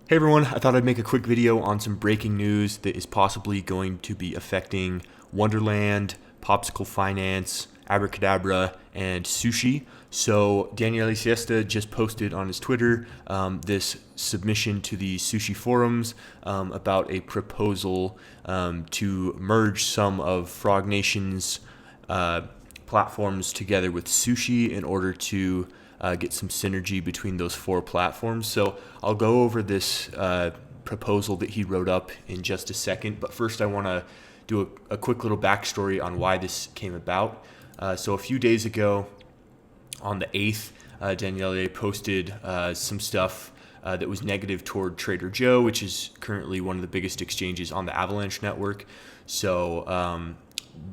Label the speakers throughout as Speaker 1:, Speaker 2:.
Speaker 1: Hey everyone, I thought I'd make a quick video on some breaking news that is possibly going to be affecting Wonderland, Popsicle Finance, Abracadabra, and Sushi. So Daniele Siesta just posted on his Twitter this submission to the Sushi forums about a proposal to merge some of Frog Nation's platforms together with Sushi in order to get some synergy between those four platforms. So I'll go over this proposal that he wrote up in just a second, but first I want to do a quick little backstory on why this came about. So a few days ago, on the 8th, Daniele posted some stuff that was negative toward Trader Joe, which is currently one of the biggest exchanges on the Avalanche network. So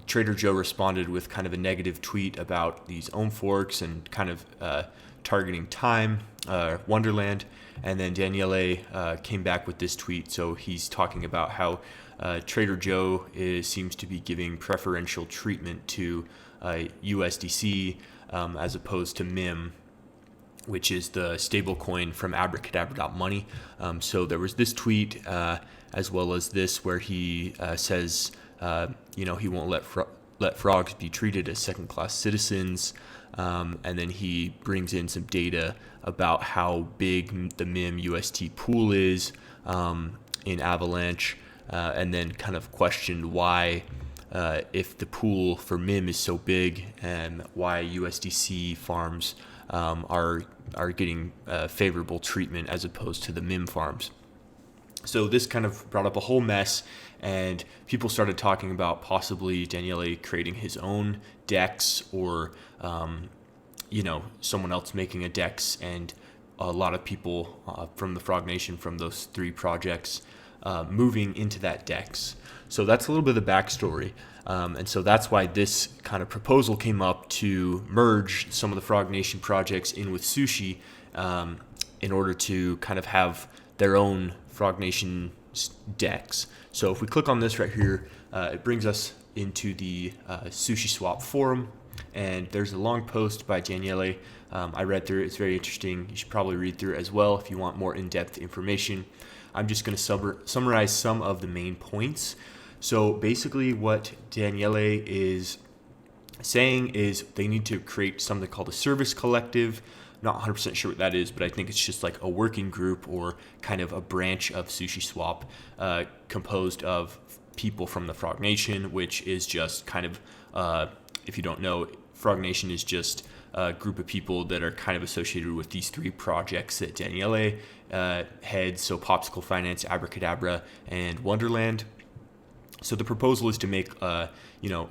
Speaker 1: Trader Joe responded with kind of a negative tweet about these ohm forks and kind of targeting Wonderland. And then Daniele came back with this tweet. So he's talking about how Trader Joe seems to be giving preferential treatment to USDC as opposed to MIM, which is the stable coin from Abracadabra.money. So there was this tweet as well as this where he says, he won't let frogs be treated as second-class citizens. And then he brings in some data about how big the MIM UST pool is in Avalanche, and then kind of questioned why, if the pool for MIM is so big, and why USDC farms are getting favorable treatment as opposed to the MIM farms. So this kind of brought up a whole mess, and people started talking about possibly Daniele creating his own DEX, or someone else making a DEX, and a lot of people from the Frog Nation, from those three projects, moving into that DEX. So that's a little bit of the backstory. And so that's why this kind of proposal came up to merge some of the Frog Nation projects in with Sushi in order to kind of have their own Frog Nation DEX. So if we click on this right here, it brings us into the SushiSwap forum, and there's a long post by Daniele. I read through it. It's very interesting. You should probably read through it as well if you want more in-depth information. I'm just going to summarize some of the main points. So basically what Daniele is saying is they need to create something called a service collective. Not 100% sure what that is, but I think it's just like a working group or kind of a branch of SushiSwap composed of people from the Frog Nation, which is just kind of, if you don't know, Frog Nation is just a group of people that are kind of associated with these three projects that Daniele heads, so Popsicle Finance, Abracadabra, and Wonderland. So the proposal is to make a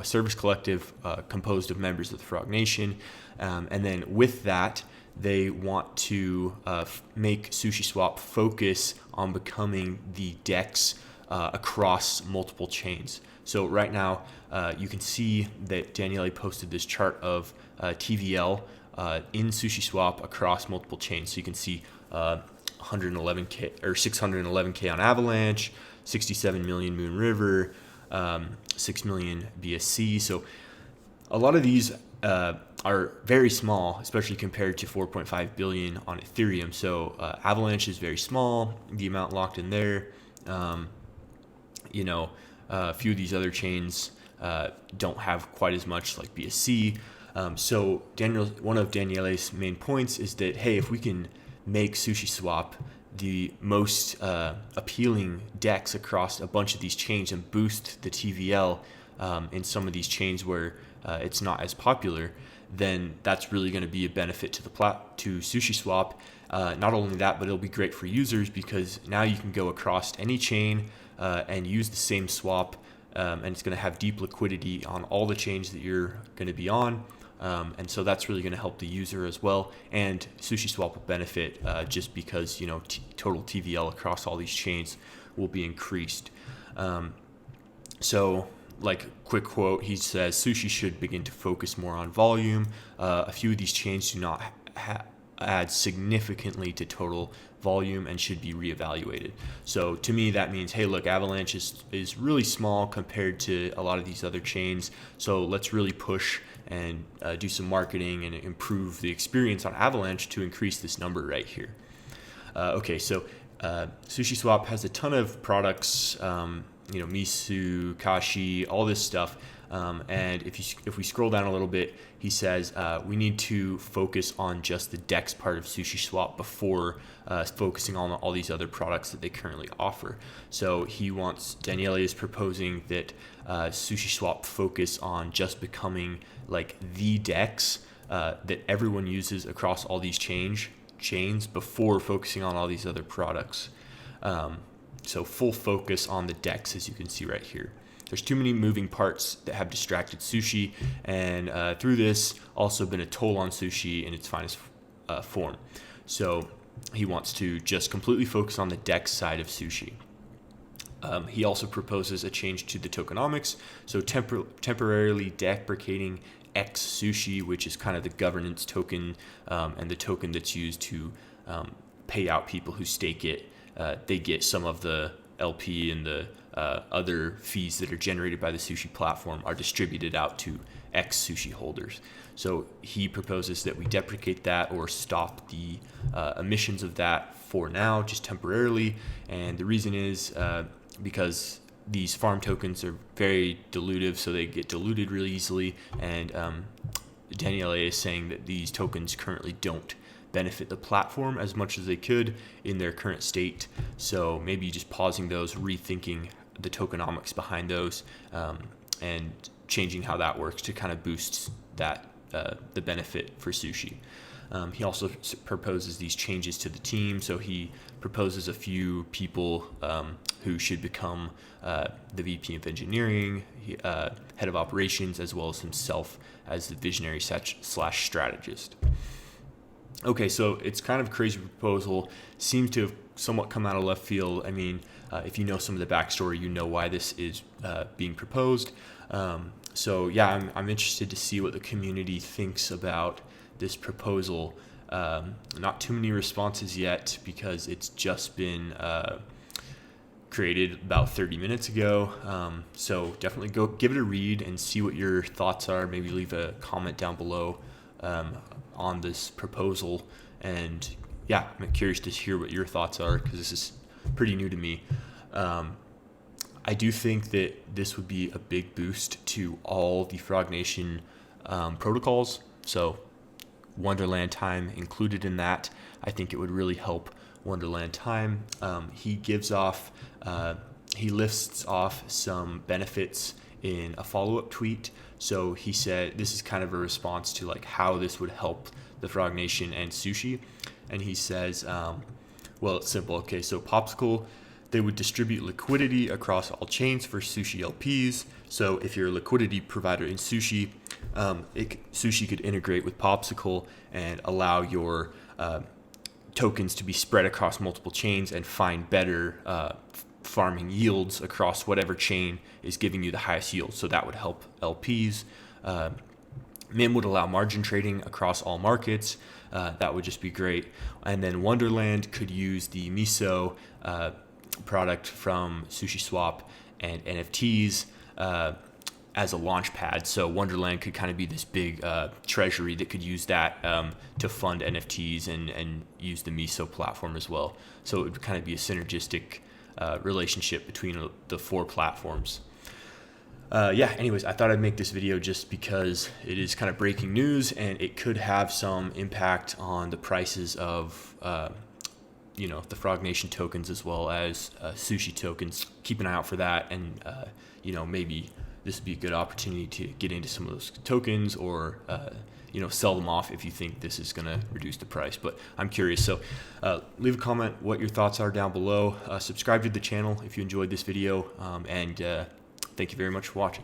Speaker 1: service collective composed of members of the Frog Nation, and then with that, they want to make SushiSwap focus on becoming the DEX across multiple chains. So right now, you can see that Daniele posted this chart of TVL in SushiSwap across multiple chains. So you can see 111K or 611K on Avalanche, 67 million Moon River, 6 million BSC. So a lot of these are very small, especially compared to 4.5 billion on Ethereum. So Avalanche is very small, the amount locked in there. A few of these other chains don't have quite as much, like BSC. So one of Daniele's main points is that, hey, if we can make SushiSwap the most appealing DEX across a bunch of these chains and boost the TVL in some of these chains where it's not as popular, then that's really going to be a benefit to to SushiSwap. Not only that, but it'll be great for users because now you can go across any chain and use the same swap, and it's going to have deep liquidity on all the chains that you're going to be on. And so that's really going to help the user as well. And SushiSwap will benefit just because, total TVL across all these chains will be increased. So like quick quote, he says, Sushi should begin to focus more on volume. A few of these chains do not add significantly to total volume and should be reevaluated. So to me, that means, hey, look, Avalanche is really small compared to a lot of these other chains. So let's really push and do some marketing and improve the experience on Avalanche to increase this number right here. Okay, so SushiSwap has a ton of products, Misu, Kashi, all this stuff. And if we scroll down a little bit, he says we need to focus on just the DEX part of SushiSwap before focusing on all these other products that they currently offer. So Daniele is proposing that SushiSwap focus on just becoming like the DEX that everyone uses across all these chains before focusing on all these other products. So full focus on the DEX, as you can see right here. There's too many moving parts that have distracted Sushi, and through this also been a toll on Sushi in its finest form. So he wants to just completely focus on the DEX side of Sushi. He also proposes a change to the tokenomics, so temporarily deprecating X Sushi, which is kind of the governance token and the token that's used to pay out people who stake it. They get some of the LP and the other fees that are generated by the Sushi platform are distributed out to X Sushi holders. So he proposes that we deprecate that or stop the emissions of that for now, just temporarily. And the reason is because these farm tokens are very dilutive, so they get diluted really easily. And Daniele is saying that these tokens currently don't benefit the platform as much as they could in their current state. So maybe just pausing those, rethinking the tokenomics behind those, and changing how that works to kind of boost that the benefit for Sushi. He also proposes these changes to the team. So he proposes a few people who should become the VP of engineering, head of operations, as well as himself as the visionary / strategist. Okay, so it's kind of a crazy proposal. Seems to have somewhat come out of left field. I mean, if you know some of the backstory, you know why this is being proposed. So yeah, I'm interested to see what the community thinks about this proposal. Not too many responses yet because it's just been created about 30 minutes ago. So definitely go give it a read and see what your thoughts are. Maybe leave a comment down below on this proposal. And yeah, I'm curious to hear what your thoughts are because this is pretty new to me. I do think that this would be a big boost to all the Frog Nation protocols. So Wonderland time included in that. I think it would really help Wonderland time. He lists off some benefits in a follow-up tweet. So he said this is kind of a response to like how this would help the Frog Nation and Sushi. And he says, well, it's simple. Okay, so Popsicle, they would distribute liquidity across all chains for Sushi LPs. So if you're a liquidity provider in Sushi, Sushi could integrate with Popsicle and allow your tokens to be spread across multiple chains and find better farming yields across whatever chain is giving you the highest yield. So that would help LPs. MIM would allow margin trading across all markets. That would just be great. And then Wonderland could use the Miso product from SushiSwap and NFTs as a launch pad. So Wonderland could kind of be this big treasury that could use that to fund NFTs and use the Miso platform as well. So it would kind of be a synergistic relationship between the four platforms. Anyways, I thought I'd make this video just because it is kind of breaking news and it could have some impact on the prices of the Frog Nation tokens as well as Sushi tokens. Keep an eye out for that, and maybe this would be a good opportunity to get into some of those tokens or sell them off if you think this is going to reduce the price. But I'm curious, so leave a comment what your thoughts are down below. Subscribe to the channel if you enjoyed this video, and thank you very much for watching.